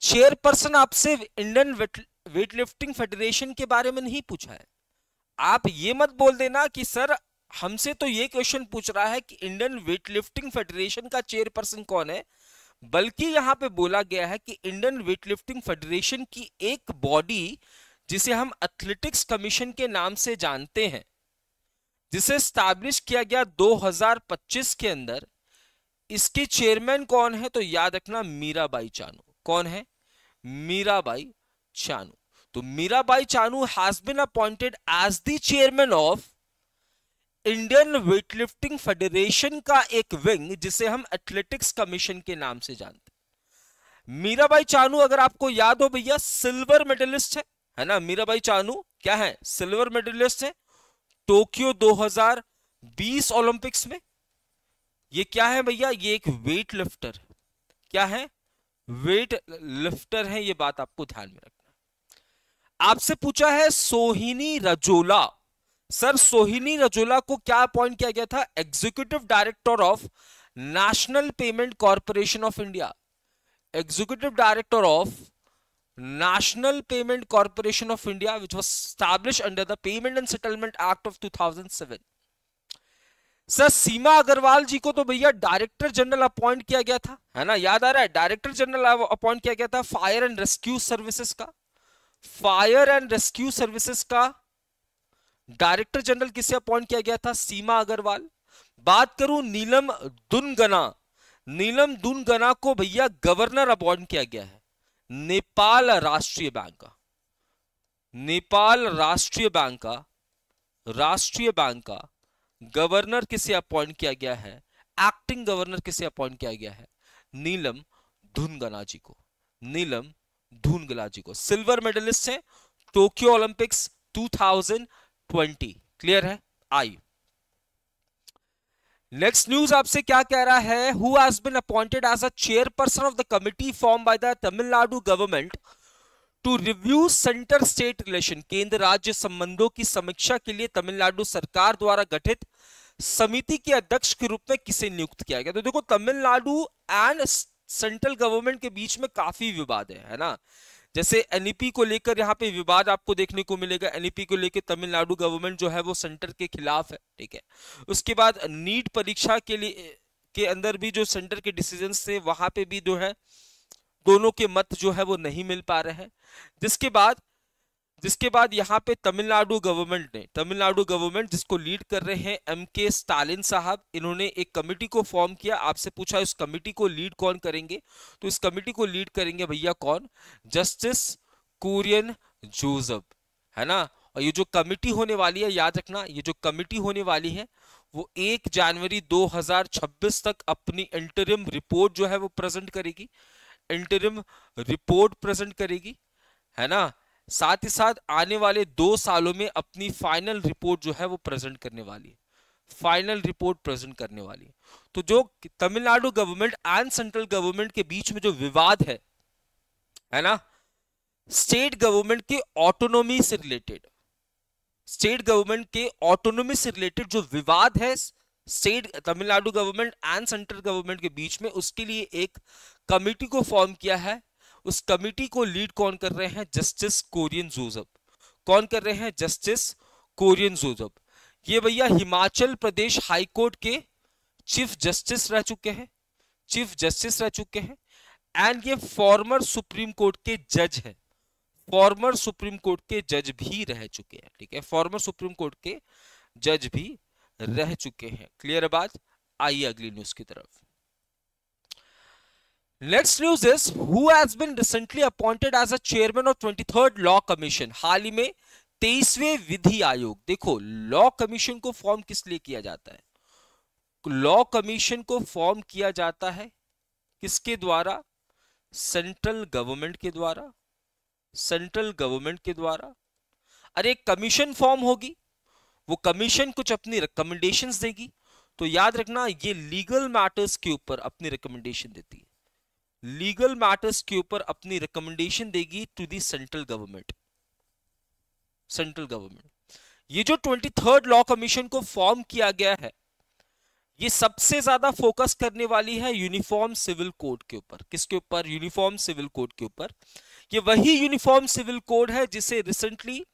Chairperson आपसे इंडियन वेटलिफ्टिंग फेडरेशन के बारे में नहीं पूछा है। आप ये मत बोल देना कि सर हमसे तो ये क्वेश्चन पूछ रहा है कि इंडियन वेटलिफ्टिंग फेडरेशन का चेयरपर्सन कौन है, बल्कि यहां पे बोला गया है कि इंडियन वेटलिफ्टिंग फेडरेशन की एक बॉडी जिसे हम एथलेटिक्स कमीशन के नाम से जानते हैं, जिसे स्टैब्लिश किया गया 2025 के अंदर, इसके चेयरमैन कौन है? तो याद रखना मीराबाई चानू। कौन है? मीराबाई चानू। तो Mirabai Chanu has been appointed as the chairman of Indian weightlifting federation का एक विंग जिसे हम एथलेटिक्स कमीशन के नाम से जानते हैं। मीराबाई चानू अगर आपको याद हो भैया सिल्वर मेडलिस्ट है ना। मीराबाई चानू क्या है? सिल्वर मेडलिस्ट है टोक्यो 2020 ओलंपिक्स में। ये क्या है भैया? ये एक वेट लिफ्टर है। क्या है? वेट लिफ्टर है, ये बात आपको ध्यान में रखना। आपसे पूछा है सोहिनी रजोला। सर सोहिनी रजोला को क्या अपॉइंट किया गया था? Executive director of national payment corporation of India. Executive director of National Payment Corporation of India, which was established under the Payment and Settlement Act of 2007. Sir सीमा अग्रवाल जी को तो भैया डायरेक्टर जनरल अपॉइंट किया गया था, है ना, याद आ रहा है? डायरेक्टर जनरल अपॉइंट किया गया था फायर एंड रेस्क्यू सर्विसेज का। फायर एंड रेस्क्यू सर्विसेज का डायरेक्टर जनरल किसे अपॉइंट किया गया था? सीमा अग्रवाल। बात करूं नीलम दुनगना, नीलम दुनगना को भैया गवर्नर अपॉइंट किया गया है नेपाल राष्ट्रीय बैंक का। नेपाल राष्ट्रीय बैंक का गवर्नर किसे अपॉइंट किया गया है? एक्टिंग गवर्नर किसे अपॉइंट किया गया है? नीलम दुनगना जी को। नीलम दुनगना जी को सिल्वर मेडलिस्ट है टोक्यो ओलंपिक्स 2020। क्लियर है? आई नेक्स्ट न्यूज आपसे क्या कह रहा है? Who has been appointed as a chairperson of the committee form by the Tamil Nadu government to review centre state relation. केंद्र राज्य संबंधों की समीक्षा के लिए तमिलनाडु सरकार द्वारा गठित समिति के अध्यक्ष के रूप में किसे नियुक्त किया गया? तो देखो तमिलनाडु एंड सेंट्रल गवर्नमेंट के बीच में काफी विवाद है ना। जैसे एनईपी को लेकर यहाँ पे विवाद आपको देखने को मिलेगा। एनईपी को लेकर तमिलनाडु गवर्नमेंट जो है वो सेंटर के खिलाफ है, ठीक है। उसके बाद नीट परीक्षा के लिए के अंदर भी जो सेंटर के डिसीजंस थे वहां पे भी जो है दोनों के मत जो है वो नहीं मिल पा रहे हैं। जिसके बाद यहाँ पे तमिलनाडु गवर्नमेंट जिसको लीड कर रहे हैं एमके स्टालिन साहब, इन्होंने एक कमेटी को फॉर्म किया। आपसे पूछा इस कमेटी को लीड कौन करेंगे? तो इस कमेटी को लीड करेंगे भैया कौन? जस्टिस कुरियन जोसेफ, है ना। और ये जो कमेटी होने वाली है, याद रखना, ये जो कमेटी होने वाली है वो 1 जनवरी 2026 तक अपनी इंटरिम रिपोर्ट जो है वो प्रेजेंट करेगी। इंटरिम रिपोर्ट प्रेजेंट करेगी, है ना। साथ ही साथ आने वाले 2 सालों में अपनी फाइनल रिपोर्ट जो है वो प्रेजेंट करने वाली है। फाइनल रिपोर्ट प्रेजेंट करने वाली है। तो जो Tamil Nadu government and central government के बीच में जो विवाद है ना, स्टेट गवर्नमेंट के ऑटोनॉमी से रिलेटेड, जो विवाद है Tamil Nadu government and central government के बीच में, उसके लिए एक कमिटी को फॉर्म किया है। उस कमिटी को लीड कौन कर रहे हैं? जस्टिस कुरियन जोसेफ। कौन कर रहे हैं? जस्टिस कुरियन जोसेफ। ये भैया हिमाचल प्रदेश हाई कोर्ट के चीफ जस्टिस रह चुके हैं एंड ये फॉर्मर सुप्रीम कोर्ट के जज है। फॉर्मर सुप्रीम कोर्ट के जज भी रह चुके हैं, ठीक है। फॉर्मर सुप्रीम कोर्ट के जज भी रह चुके हैं। क्लियर है बात? आइए अगली न्यूज की तरफ। नेक्स्ट news is who has been recently appointed as a chairman of 23rd law commission. हाल ही में 23वें विधि आयोग। देखो लॉ कमीशन को फॉर्म किस लिए किया जाता है? लॉ कमीशन को फॉर्म किया जाता है किसके द्वारा? सेंट्रल गवर्नमेंट के द्वारा। अरे कमीशन फॉर्म होगी, वो कमीशन कुछ अपनी रिकमेंडेशंस देगी। तो याद रखना ये लीगल मैटर्स के ऊपर अपनी रिकमेंडेशन देती है। लीगल मैटर्स के ऊपर अपनी रिकमेंडेशन देगी टू दी सेंट्रल गवर्नमेंट। ये जो 23rd लॉ कमीशन को फॉर्म किया गया है, ये सबसे ज्यादा फोकस करने वाली है यूनिफॉर्म सिविल कोड के ऊपर। किसके ऊपर? यूनिफॉर्म सिविल कोड के ऊपर। ये वही यूनिफॉर्म सिविल कोड है जिसे रिसेंटली,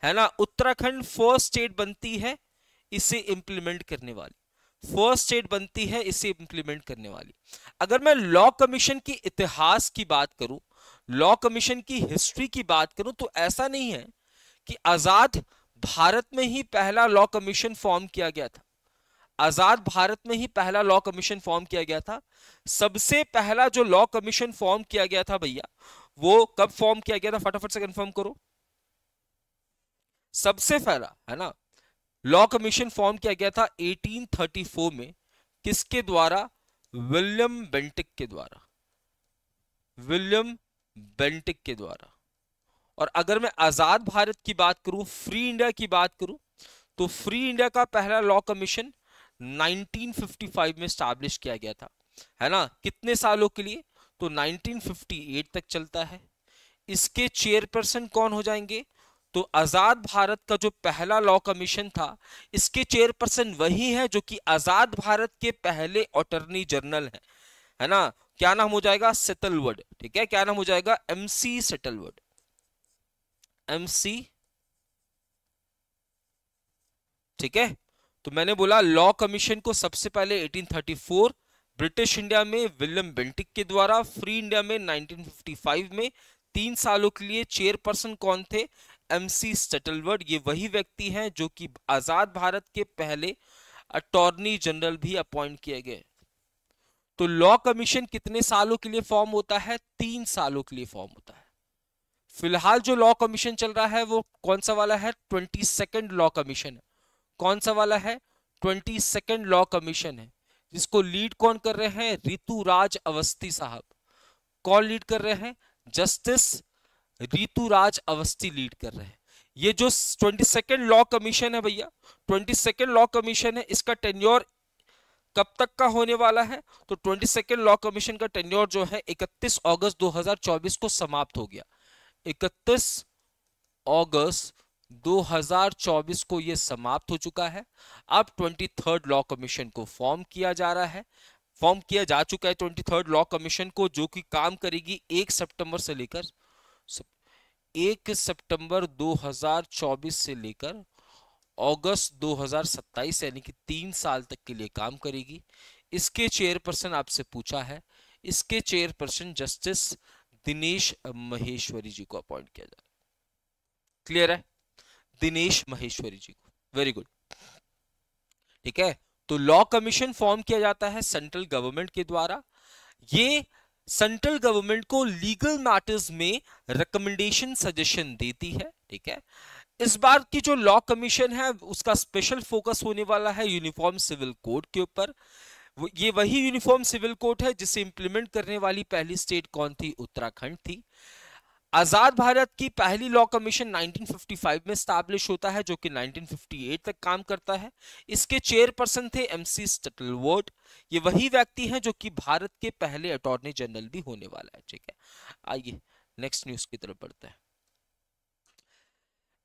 है ना, उत्तराखंड फर्स्ट स्टेट बनती है इसे इंप्लीमेंट करने वाली। अगर मैं लॉ कमीशन की इतिहास की बात करूं, लॉ कमीशन की हिस्ट्री की बात करूं, तो ऐसा नहीं है कि आजाद भारत में ही पहला लॉ कमीशन फॉर्म किया गया था। सबसे पहला जो लॉ कमीशन फॉर्म किया गया था भैया, वो कब फॉर्म किया गया था? फटाफट से कंफर्म करो। सबसे पहला, है ना, लॉ कमीशन फॉर्म किया गया था 1834 में। किसके द्वारा? विलियम बेंटिक के द्वारा। और अगर मैं आजाद भारत की बात करूं, फ्री इंडिया की बात करूं, तो फ्री इंडिया का पहला लॉ कमीशन 1955 में स्टैब्लिश किया गया था, है ना। कितने सालों के लिए? तो 1958 तक चलता है। इसके चेयरपर्सन कौन हो जाएंगे? तो आजाद भारत का जो पहला लॉ कमीशन था, इसके चेयरपर्सन वही है जो कि आजाद भारत के पहले अटॉर्नी जनरल है ना। क्या नाम हो जाएगा? सेटलवर्ड। ठीक है, क्या नाम हो जाएगा? MC Setalvad, MC. ठीक है, तो मैंने बोला लॉ कमीशन को सबसे पहले 1834 ब्रिटिश इंडिया में विलियम बेंटिक के द्वारा, फ्री इंडिया में 1955 में 3 सालों के लिए चेयरपर्सन कौन थे? एमसी सेटलवर्ड। ये वही व्यक्ति हैं जो कि आजाद भारत के पहले अटॉर्नी जनरल भी अपॉइंट किए गए। तो लॉ कमीशन कितने सालों के लिए फॉर्म होता है? 3 सालों के लिए फॉर्म होता है। फिलहाल जो लॉ कमीशन चल रहा है वो कौन सा वाला है? 22nd लॉ कमीशन है। कौन सा वाला है? 22nd लॉ कमीशन है, जिसको लीड कौन कर रहे हैं? ऋतुराज अवस्थी साहब। कौन लीड कर रहे हैं? जस्टिस ऋतुराज अवस्थी लीड कर रहे हैं। ये जो 22nd लॉ कमीशन है भैया, 22nd लॉ कमीशन है, इसका टेन्योर कब तक का होने वाला है? तो 22nd लॉ कमीशन का टेन्योर जो है 31 अगस्त 2024 को समाप्त हो गया। 31 अगस्त 2024 को यह समाप्त हो चुका है। अब 23rd लॉ कमीशन को फॉर्म किया जा रहा है, फॉर्म किया जा चुका है 23rd लॉ कमीशन को, जो कि काम करेगी 1 सितंबर से लेकर 1 सितंबर 2024 से लेकर अगस्त 2027, यानी कि 3 साल तक के लिए काम करेगी। इसके चेयरपर्सन आपसे पूछा है, इसके चेयरपर्सन जस्टिस दिनेश महेश्वरी जी को अपॉइंट किया जा रहा है। क्लियर है? दिनेश महेश्वरी जी को। Very good. ठीक है, तो लॉ कमीशन फॉर्म किया जाता है सेंट्रल गवर्नमेंट के द्वारा। ये सेंट्रल गवर्नमेंट को लीगल मैटर्स में रिकमेंडेशन सजेशन देती है। ठीक है, इस बार की जो लॉ कमीशन है उसका स्पेशल फोकस होने वाला है यूनिफॉर्म सिविल कोड के ऊपर। ये वही यूनिफॉर्म सिविल कोड है जिसे इंप्लीमेंट करने वाली पहली स्टेट कौन थी? उत्तराखंड थी। आजाद भारत की पहली लॉ कमीशन 1955 में स्टैब्लिश होता है, जो कि 1958 तक काम करता है। इसके चेयरपर्सन थे एमसी सेटलवर्ड। ये वही व्यक्ति हैं जो कि भारत के पहले अटॉर्नी जनरल भी होने वाला है। ठीक है, आइए नेक्स्ट न्यूज की तरफ बढ़ते हैं।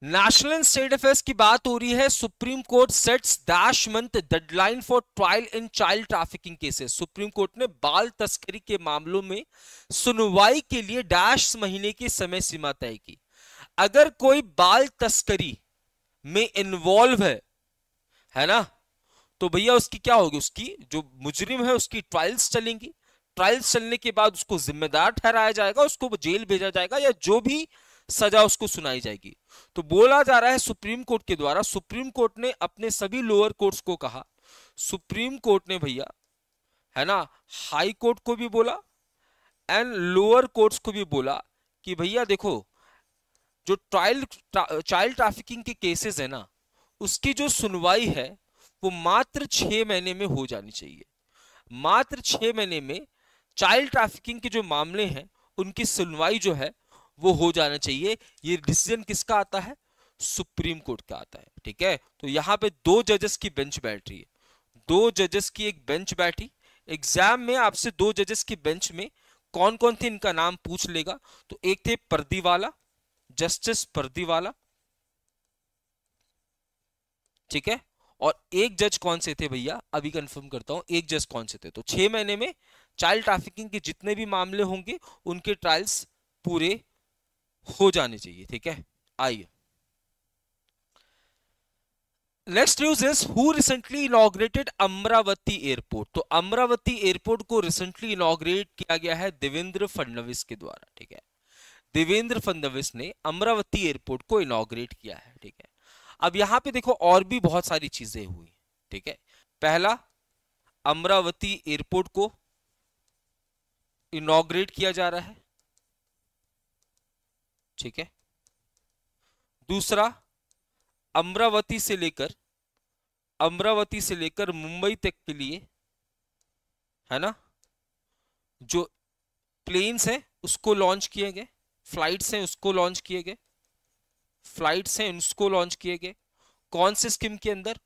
नेशनल एंड स्टेट अफेयर्स की बात हो रही है। Supreme court sets dash month deadline for trial in child trafficking cases. Supreme court ने बाल तस्करी के मामलों में सुनवाई के लिए डैश महीने की समय सीमा तय की। अगर कोई बाल तस्करी में इन्वॉल्व है ना, तो भैया उसकी क्या होगी? उसकी जो मुजरिम है उसकी ट्रायल्स चलेंगी। ट्रायल्स चलने के बाद उसको जिम्मेदार ठहराया जाएगा, उसको जेल भेजा जाएगा, या जो भी सजा उसको सुनाई जाएगी। तो बोला जा रहा है सुप्रीम कोर्ट के द्वारा, सुप्रीम कोर्ट ने अपने सभी लोअर कोर्ट्स को कहा, सुप्रीम कोर्ट ने भैया है ना हाई कोर्ट को भी बोला एंड लोअर कोर्ट्स को भी बोला कि भैया देखो, जो चाइल्ड ट्रैफिकिंग के केसेस है ना, उसकी जो सुनवाई है वो मात्र 6 महीने में हो जानी चाहिए। मात्र 6 महीने में चाइल्ड ट्रैफिकिंग के जो मामले हैं उनकी सुनवाई जो है वो हो जाना चाहिए। ये डिसीजन किसका आता है? सुप्रीम कोर्ट का आता है। ठीक है, तो यहां पे 2 जजेस की बेंच बैठ रही है, 2 जजेस की एक बेंच बैठी। एग्जाम में आपसे 2 जजेस की बेंच में कौन कौन थे इनका नाम पूछ लेगा। तो एक थे पर्दीवाला, जस्टिस पर्दीवाला। ठीक है, और एक जज कौन से थे भैया? अभी कंफर्म करता हूं, एक जज कौन से थे। तो 6 महीने में चाइल्ड ट्रैफिकिंग के जितने भी मामले होंगे उनके ट्रायल्स पूरे हो जाने चाहिए। ठीक है, आइए next news is who recently inaugurated Amravati airport. तो अमरावती एयरपोर्ट को रिसेंटली इनॉग्रेट किया गया है देवेंद्र फडणवीस के द्वारा। ठीक है, देवेंद्र फडणवीस ने अमरावती एयरपोर्ट को इनॉग्रेट किया है। ठीक है, अब यहां पे देखो और भी बहुत सारी चीजें हुई। ठीक है, पहला अमरावती एयरपोर्ट को इनॉग्रेट किया जा रहा है। ठीक है, दूसरा अमरावती से लेकर मुंबई तक के लिए है ना जो प्लेन्स हैं उसको लॉन्च किए गए, फ्लाइट्स हैं उसको लॉन्च किए गए, फ्लाइट्स हैं उसको लॉन्च किए गए। कौन से स्कीम के अंदर?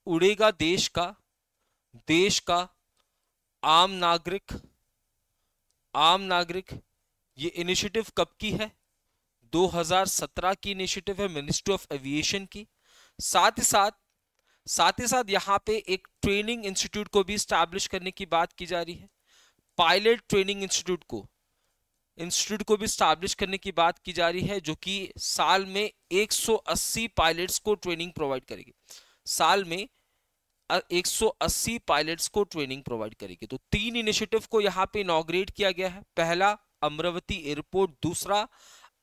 उड़ेगा देश का आम नागरिक। ये इनिशिएटिव कब की है? 2017 की इनिशिएटिव है मिनिस्ट्री ऑफ एविएशन की। साथ ही साथ यहाँ पे एक ट्रेनिंग इंस्टीट्यूट को भी स्टैब्लिश करने की बात की जा रही है। पायलट ट्रेनिंग इंस्टीट्यूट को भी स्टैब्लिश करने की बात की जा रही है, जो कि साल में 180 पायलट्स को ट्रेनिंग प्रोवाइड करेगी। साल में 180 पायलट्स को ट्रेनिंग प्रोवाइड करेगी। तो 3 इनिशिएटिव को यहाँ पे इनॉग्रेट किया गया है। पहला अमरावती एयरपोर्ट, दूसरा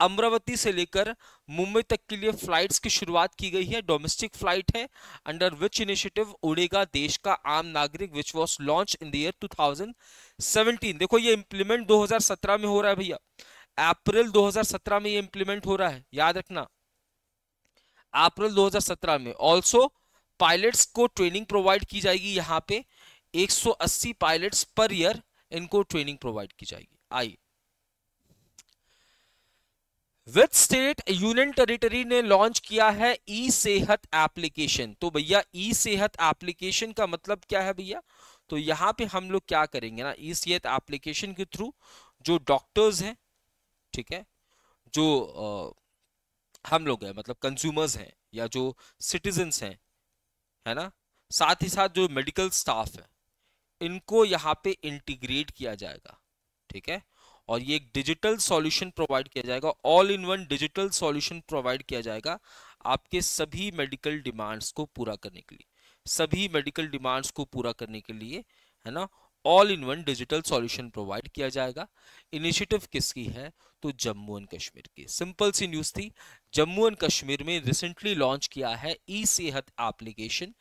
अमरावती से लेकर मुंबई तक के लिए फ्लाइट्स की शुरुआत की गई है। डोमेस्टिक फ्लाइट है, अंडर विच इनिशिएटिव उड़ेगा देश का आम नागरिक, which was launch in the year 2017। देखो ये इंप्लीमेंट 2017 में हो रहा है भैया, अप्रैल 2017 में ये इंप्लीमेंट हो रहा है, याद रखना, अप्रैल 2017 में। ऑल्सो पायलट्स को ट्रेनिंग प्रोवाइड की जाएगी। यहाँ पे 180 पायलट्स पर ईयर इनको ट्रेनिंग प्रोवाइड की जाएगी। आइए, विच स्टेट यूनियन टेरिटरी ने लॉन्च किया है ई सेहत एप्लीकेशन? तो भैया ई सेहत एप्लीकेशन का मतलब क्या है भैया? तो यहाँ पे हम लोग क्या करेंगे ना, ई सेहत एप्लीकेशन के थ्रू जो डॉक्टर्स हैं, ठीक है, जो हम लोग हैं मतलब कंज्यूमर्स हैं या जो सिटीजन्स हैं, है ना, साथ ही साथ जो मेडिकल स्टाफ है, इनको यहाँ पे इंटीग्रेट किया जाएगा, ठीक है। और ये एक डिजिटल सॉल्यूशन प्रोवाइड किया जाएगा, all in one digital solution provide किया जाएगा आपके सभी मेडिकल डिमांड्स को पूरा करने के लिए, सभी मेडिकल डिमांड्स को पूरा करने के लिए, है ना, all in one digital solution provide किया जाएगा। इनिशिएटिव किसकी है? तो जम्मू एंड कश्मीर की। सिंपल सी न्यूज थी, जम्मू एंड कश्मीर में रिसेंटली लॉन्च किया है ई सेहत एप्लीकेशन।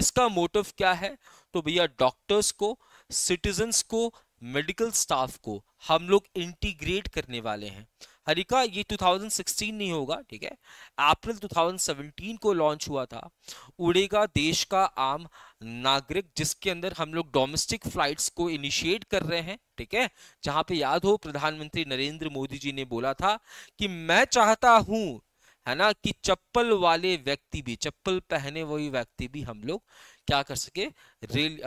इसका मोटिव क्या है? तो भैया डॉक्टर्स को, सिटीजन्स को, मेडिकल स्टाफ को हम लोग इंटीग्रेट करने वाले हैं। हरिका ये 2016 नहीं होगा, ठीक है, अप्रैल 2017 को लॉन्च हुआ था उड़ेगा देश का आम नागरिक, जिसके अंदर हम लोग डोमेस्टिक फ्लाइट्स को इनिशिएट कर रहे हैं, ठीक है, जहां पे याद हो प्रधानमंत्री नरेंद्र मोदी जी ने बोला था कि मैं चाहता हूं, है ना, कि चप्पल वाले व्यक्ति भी, चप्पल पहने वही व्यक्ति भी हम लोग क्या कर सके, रेल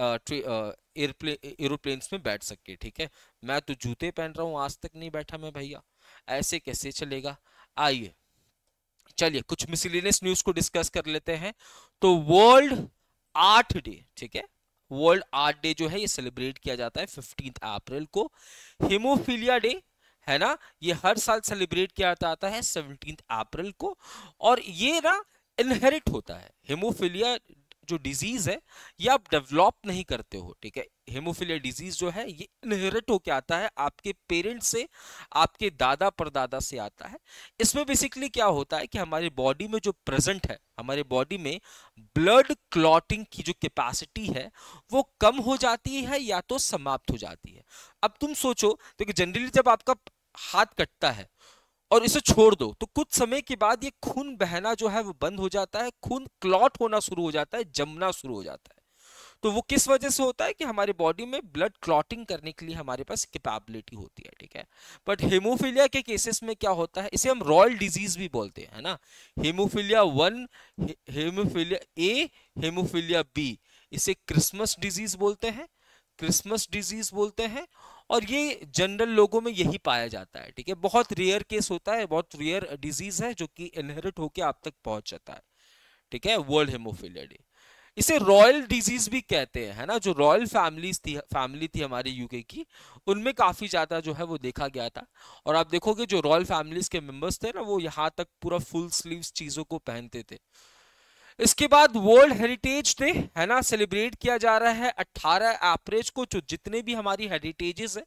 एरोप्लेन्स में बैठ सके, ठीक है। मैं तो जूते पहन रहा हूं, आज तक नहीं बैठा मैं भैया, ऐसे कैसे चलेगा। आइए चलिए कुछ मिसलेनियस न्यूज को डिस्कस कर लेते हैं। तो वर्ल्ड आर्ट डे, ठीक है, वर्ल्ड आर्ट डे जो है ये सेलिब्रेट किया जाता है 15 अप्रैल को। हेमोफीलिया डे, है ना, ये हर साल सेलिब्रेट किया जाता है 17 अप्रैल को, और ये ना इनहेरिट होता है। हेमोफीलिया जो डिजीज है ये आप डेवलप नहीं करते हो, ठीक है, हेमोफीलिया डिजीज जो है ये इनहेरिट होके आता है, आपके पेरेंट्स से, आपके दादा परदादा से आता है। इसमें बेसिकली क्या होता है कि हमारी बॉडी में जो प्रेजेंट है, हमारे बॉडी में ब्लड क्लॉटिंग की जो कैपेसिटी है वो कम हो जाती है या तो समाप्त हो जाती है। अब तुम सोचो, तो जनरली जब आपका हाथ कटता है और इसे छोड़ दो तो कुछ समय के बाद ये खून बहना जो है वो बंद हो जाता है, खून क्लॉट होना शुरू हो जाता है, जमना शुरू हो जाता है। तो वो किस वजह से होता है कि हमारे बॉडी में ब्लड क्लॉटिंग करने के लिए हमारे पास कैपेबिलिटी होती है, ठीक है। बट हेमोफीलिया के केसेस में क्या होता है, इसे हम रॉयल डिजीज भी बोलते हैं, है ना, हेमोफीलिया 1, हेमोफीलिया ए, हेमोफीलिया बी, इसे क्रिसमस डिजीज बोलते हैं, क्रिसमस डिजीज बोलते हैं। और ये जनरल लोगों में यही पाया जाता है, ठीक है, बहुत रेयर केस होता है, बहुत रेयर डिजीज है जो कि इनहेरिट होके आप तक पहुंच जाता है, ठीक है। वर्ल्ड हेमोफीलिया डे, इसे रॉयल डिजीज भी कहते हैं, है ना, जो रॉयल फैमिली थी हमारे यूके की, उनमें काफी ज्यादा जो है वो देखा गया था। और आप देखोगे जो रॉयल फैमिलीज के मेंबर्स थे ना, वो यहाँ तक पूरा फुल स्लीव्स चीजों को पहनते थे। इसके बाद वर्ल्ड हेरिटेज डे, है ना, सेलिब्रेट किया जा रहा है 18 अप्रैल को, जो जितने भी हमारी हेरिटेजेस है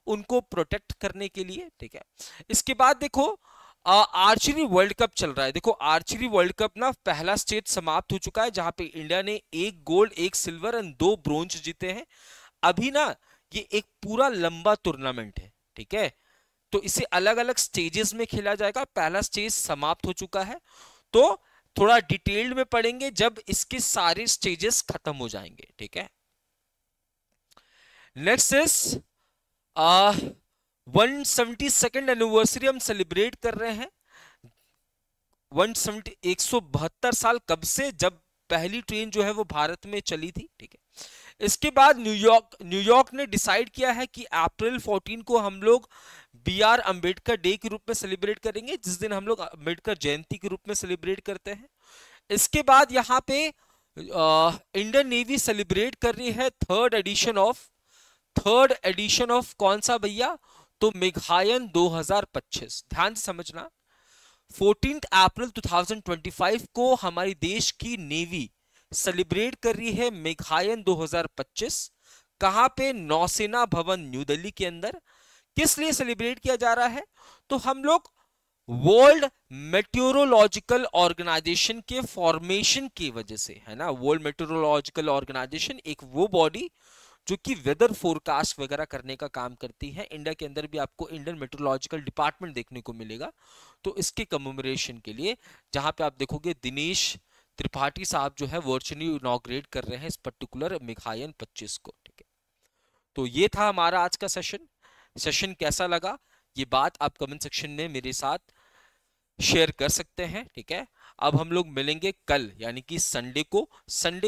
उनको प्रोटेक्ट करने के लिए, ठीक है। इसके बाद देखो आर्चरी वर्ल्ड कप चल रहा है। देखो आर्चरी वर्ल्ड कप ना पहला स्टेज समाप्त हो चुका है, जहां पे इंडिया ने 1 गोल्ड 1 सिल्वर एंड 2 ब्रोंज जीते हैं। अभी ना ये एक पूरा लंबा टूर्नामेंट है, ठीक है, तो इसे अलग अलग स्टेजेस में खेला जाएगा। पहला स्टेज समाप्त हो चुका है, तो थोड़ा डिटेल्ड में पढ़ेंगे जब इसके सारे स्टेजेस खत्म हो जाएंगे, ठीक है। नेक्स्ट इज 172nd एनिवर्सरी हम सेलिब्रेट कर रहे हैं। 172 साल कब से, जब पहली ट्रेन जो है वो भारत में चली थी, ठीक है। इसके बाद न्यूयॉर्क ने डिसाइड किया है कि अप्रैल 14 को हम लोग बी आर अम्बेडकर डे के रूप में सेलिब्रेट करेंगे, जिस दिन हम लोग अम्बेडकर जयंती के रूप में सेलिब्रेट करते हैं। इसके बाद यहाँ पे इंडियन नेवी सेलिब्रेट कर रही है थर्ड एडिशन ऑफ कौन सा भैया, तो मेघायन 2025। ध्यान से समझना, 14 अप्रैल 2025 को हमारी देश की नेवी सेलिब्रेट कर रही है मेघायन 2025। कहां पे, नौसेना भवन न्यू दिल्ली के अंदर। किस लिए सेलिब्रेट किया जा रहा है, तो हम लोग वर्ल्ड मेट्रोलॉजिकल ऑर्गेनाइजेशन के फॉर्मेशन की वजह से, है ना। वर्ल्ड मेट्रोलॉजिकल ऑर्गेनाइजेशन एक वो बॉडी जो कि वेदर फोरकास्ट वगैरह करने का काम करती है। इंडिया के अंदर भी आपको इंडियन मेट्रोलॉजिकल डिपार्टमेंट देखने को मिलेगा। तो इसके कमेमोरेशन के लिए, जहां पे आप देखोगे दिनेश त्रिपाठी साहब जो है वर्चुअली इनॉग्रेट कर रहे हैं इस पर्टिकुलर मेघायन 25 को, ठीक है। तो ये था हमारा आज का सेशन कैसा लगा ये बात आप कमेंट सेक्शन में मेरे साथ शेयर कर सकते हैं, ठीक है। अब हम लोग मिलेंगे कल, यानी कि संडे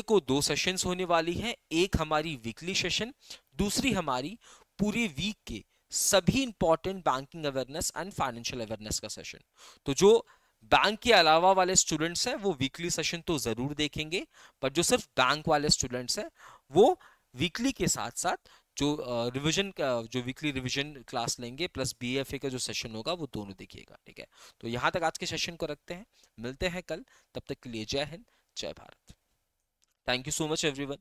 को 2 सेशंस होने वाली हैं। एक हमारी वीकली सेशन, दूसरी हमारी पूरी वीक के सभी important banking awareness and financial awareness का सेशन। तो जो बैंक के अलावा वाले स्टूडेंट्स हैं वो वीकली सेशन तो जरूर देखेंगे, पर जो सिर्फ बैंक वाले स्टूडेंट्स हैं वो वीकली के साथ साथ जो रिवीजन का, जो वीकली रिवीजन क्लास लेंगे प्लस बीएफए का जो सेशन होगा वो दोनों देखिएगा, ठीक है। तो यहां तक आज के सेशन को रखते हैं, मिलते हैं कल, तब तक के लिए जय हिंद, जय Bharat. Thank you so much everyone.